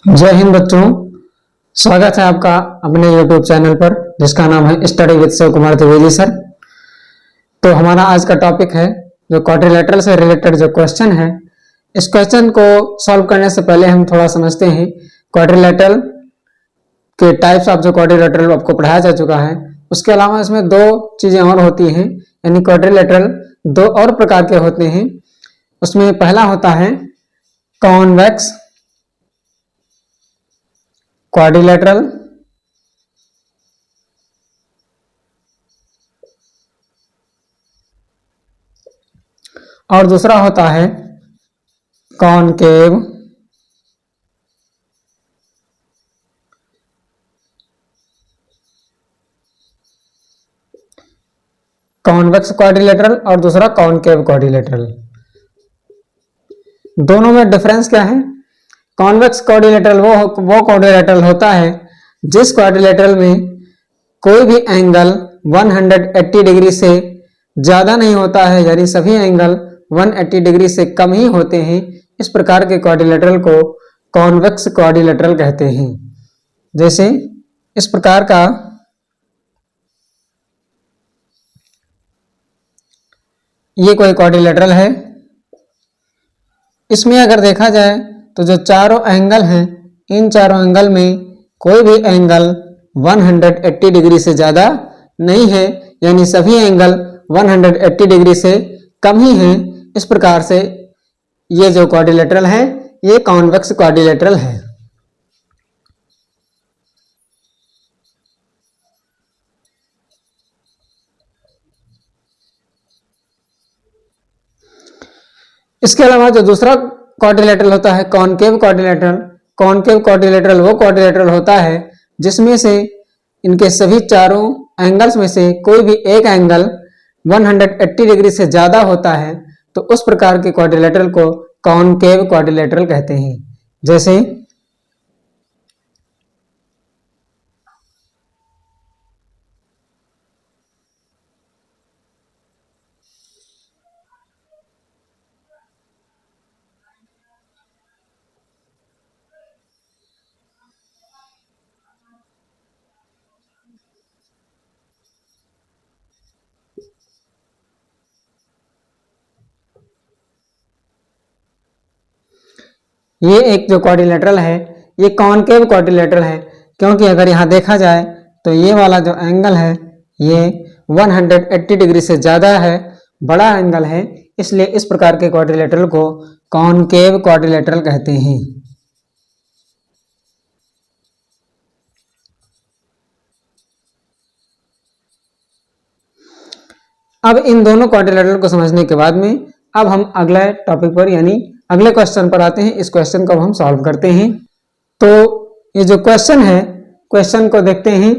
जय हिंद बच्चों, स्वागत है आपका अपने YouTube चैनल पर जिसका नाम है study with Shiv Kumar Dwivedi sir. तो हमारा आज का टॉपिक है जो क्वाड्रिलेटरल से रिलेटेड जो क्वेश्चन है। इस क्वेश्चन को सॉल्व करने से पहले हम थोड़ा समझते हैं क्वाड्रिलेटरल के टाइप्स ऑफ जो क्वाड्रिलेटरल आपको पढ़ाया जा चुका है। उसके अलावा इसमें दो चीजें और होती हैं, यानी क्वाड्रिलेटरल दो और प्रकार के होते हैं। उसमें पहला होता है कॉन्वेक्स क्वाड्रिलेटरल और दूसरा होता है कॉनकेव कॉन्वेक्स क्वाड्रिलेटरल और दूसरा कॉनकेव क्वाड्रिलेटरल। दोनों में डिफरेंस क्या है? कॉन्वेक्स क्वाड्रिलेटरल वो क्वाड्रिलेटरल होता है जिस क्वाड्रिलेटरल में कोई भी एंगल 180 डिग्री से ज्यादा नहीं होता है, यानी सभी एंगल 180 डिग्री से कम ही होते हैं। इस प्रकार के क्वाड्रिलेटरल को कॉन्वेक्स क्वाड्रिलेटरल कहते हैं। जैसे इस प्रकार का ये कोई क्वाड्रिलेटरल है। इसमें अगर देखा जाए तो जो चारों एंगल हैं, इन चारों एंगल में कोई भी एंगल 180 डिग्री से ज्यादा नहीं है, यानी सभी एंगल 180 डिग्री से कम ही हैं। इस प्रकार से ये जो क्वाड्रिलेटरल है ये कॉन्वेक्स क्वाड्रिलेटरल है। इसके अलावा जो दूसरा क्वाड्रिलेटरल होता है कॉनकेव क्वाड्रिलेटरल। कॉनकेव क्वाड्रिलेटरल वो क्वाड्रिलेटरल होता है जिसमें से इनके सभी चारों एंगल्स में से कोई भी एक एंगल 180 डिग्री से ज्यादा होता है, तो उस प्रकार के क्वाड्रिलेटरल को कॉनकेव क्वाड्रिलेटरल कहते हैं। जैसे ये एक जो क्वाड्रिलेटरल है ये कॉनकेव क्वाड्रिलेटरल है, क्योंकि अगर यहाँ देखा जाए तो ये वाला जो एंगल है ये 180 डिग्री से ज्यादा है, बड़ा एंगल है, इसलिए इस प्रकार के क्वाड्रिलेटरल को कॉनकेव क्वाड्रिलेटरल कहते हैं। अब इन दोनों क्वाड्रिलेटरल को समझने के बाद में अब हम अगले टॉपिक पर यानी अगले क्वेश्चन पर आते हैं। इस क्वेश्चन को हम सॉल्व करते हैं। तो ये जो क्वेश्चन है, क्वेश्चन को देखते हैं।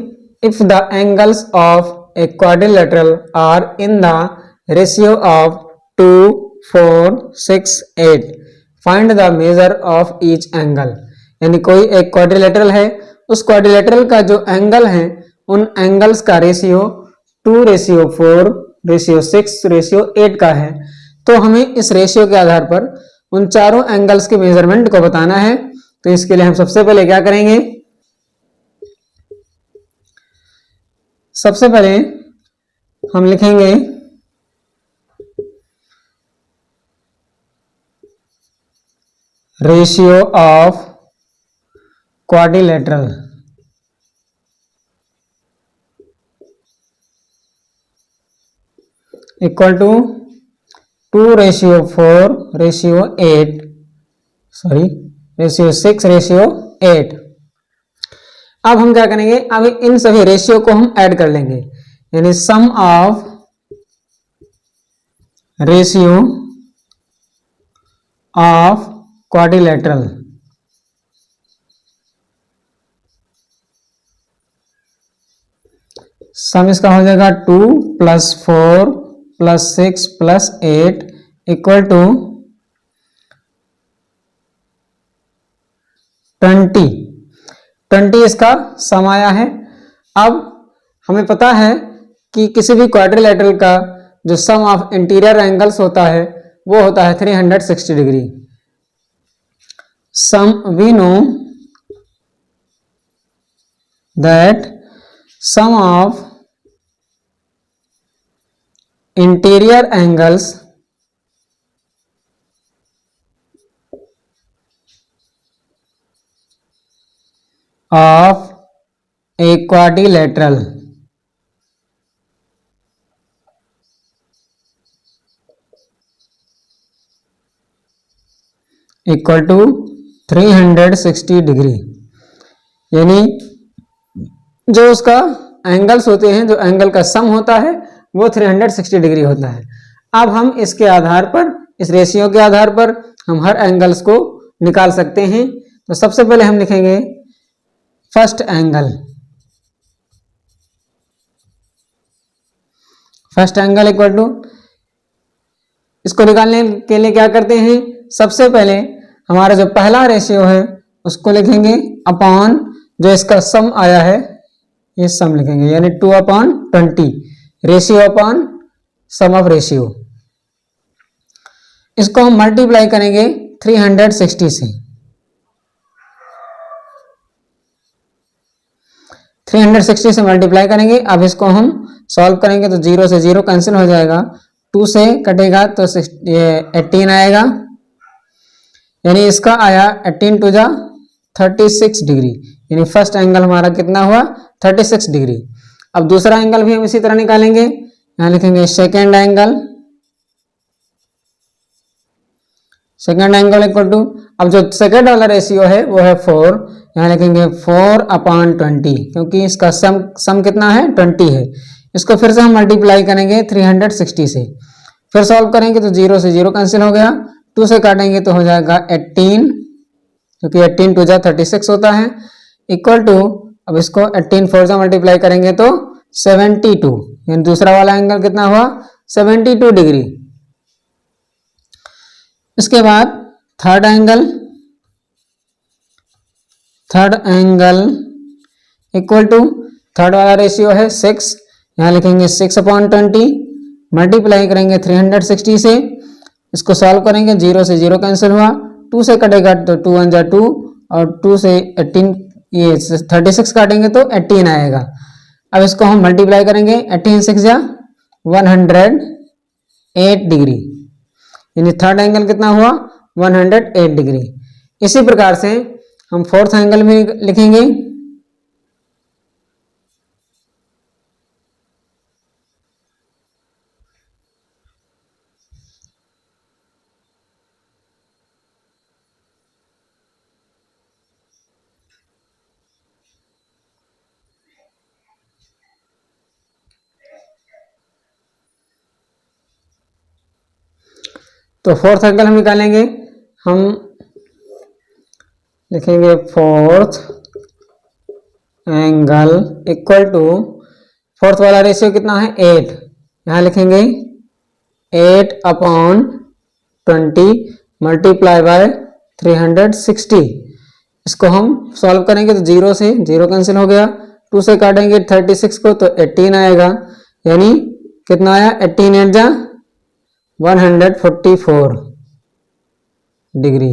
If the angles of a quadrilateral are in the ratio of 2, 4, 6, 8 find the measure of each angle. यानी कोई एक क्वाड्रिलेटरल है, उस क्वाड्रिलेटरल का जो एंगल है उन एंगल्स का रेशियो 2:4, 6:8 का है। तो हमें इस रेशियो के आधार पर उन चारों एंगल्स के मेजरमेंट को बताना है। तो इसके लिए हम सबसे पहले क्या करेंगे? सबसे पहले हम लिखेंगे ratio of quadrilateral equal to 2:4:8 6:8। अब हम क्या करेंगे? अब इन सभी रेशियो को हम ऐड कर लेंगे, यानी सम ऑफ रेशियो ऑफ क्वाड्रिलेटरल सम इसका हो जाएगा 2 + 4 + 6 + 8 इक्वल टू 20 इसका सम आया है। अब हमें पता है कि किसी भी क्वाड्रिलेटरल का जो सम ऑफ इंटीरियर एंगल्स होता है वो होता है 360 degree. Sum we know that sum of interior angles of a quadrilateral equal to 360 degree, यानी जो उसका एंगल्स होते हैं, जो एंगल का सम होता है वो 360 डिग्री होता है। अब हम इसके आधार पर, इस रेशियो के आधार पर हम हर एंगल्स को निकाल सकते हैं। तो सबसे पहले हम लिखेंगे first angle. First angle equal to, इसको निकालने के लिए क्या करते हैं, सबसे पहले हमारा जो पहला रेशियो है उसको लिखेंगे अपॉन जो इसका सम आया है, ये सम लिखेंगे, यानी 2/20 ratio upon sum of ratio. इसको हम मल्टीप्लाई करेंगे 360 से। 360 से मल्टीप्लाई करेंगे। अब इसको हम सॉल्व करेंगे तो 0 से 0 कैंसिल हो जाएगा, 2 से कटेगा तो ये 18 आएगा, यानी इसका आया 18 टू जा 36 डिग्री, यानी फर्स्ट एंगल हमारा कितना हुआ 36 डिग्री। अब दूसरा एंगल भी हम इसी तरह निकालेंगे, यहां लिखेंगे second angle. Second angle equal to, अब जो सेकेंड वाला रेशियो है वो है 4, यहां लिखेंगे 4/20, क्योंकि इसका सम कितना है 20 है। इसको फिर से हम मल्टीप्लाई करेंगे 360 से, फिर सॉल्व करेंगे तो 0 से 0 कैंसिल हो गया, 2 से काटेंगे तो हो जाएगा 18, क्योंकि 18 टू जा 36 होता है, इक्वल टू, अब इसको 18 4 से मल्टीप्लाई करेंगे तो 72, यानी दूसरा वाला एंगल कितना हुआ 72 डिग्री। इसके बाद third angle equal to, third वाला रेशियो है 6, यहाँ लिखेंगे 6/20, मल्टीप्लाई करेंगे 360 से, इसको सॉल्व करेंगे 0 से 0 कैंसिल हुआ, 2 से कटेगा तो 2 1 जा 2 और 2 से 18 ये 36 काटेंगे तो 18 आएगा। अब इसको हम मल्टीप्लाई करेंगे 18 6 जा 108 डिग्री, यानी थर्ड एंगल कितना हुआ 108 डिग्री। इसी प्रकार से हम फोर्थ एंगल में लिखेंगे, तो फोर्थ एंगल हम निकालेंगे, हम लिखेंगे fourth angle equal to, fourth वाला रेशियो कितना है 8, यहां लिखेंगे 8/20 मल्टीप्लाई बाय 360। इसको हम सॉल्व करेंगे तो 0 से 0 कैंसिल हो गया, 2 से काटेंगे 36 को तो 18 आएगा, यानी कितना आया 18 8 जा 144 डिग्री।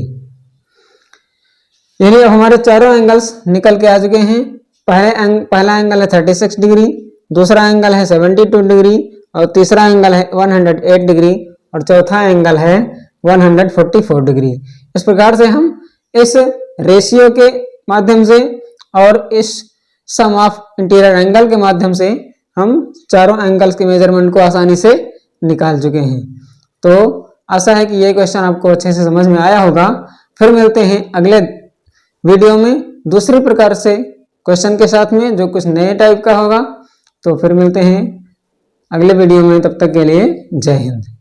यानी अब हमारे चारों एंगल्स निकल के आ चुके हैं। पहला एंगल है 36 डिग्री, दूसरा एंगल है 72 डिग्री और तीसरा एंगल है 108 डिग्री और चौथा एंगल है 144 डिग्री। इस प्रकार से हम इस रेशियो के माध्यम से और इस सम ऑफ इंटीरियर एंगल के माध्यम से हम चारों एंगल्स के मेजरमेंट को आसानी से निकाल चुके हैं। तो आशा है कि ये क्वेश्चन आपको अच्छे से समझ में आया होगा। फिर मिलते हैं अगले वीडियो में दूसरी प्रकार से क्वेश्चन के साथ में, जो कुछ नए टाइप का होगा। तो फिर मिलते हैं अगले वीडियो में, तब तक के लिए जय हिंद।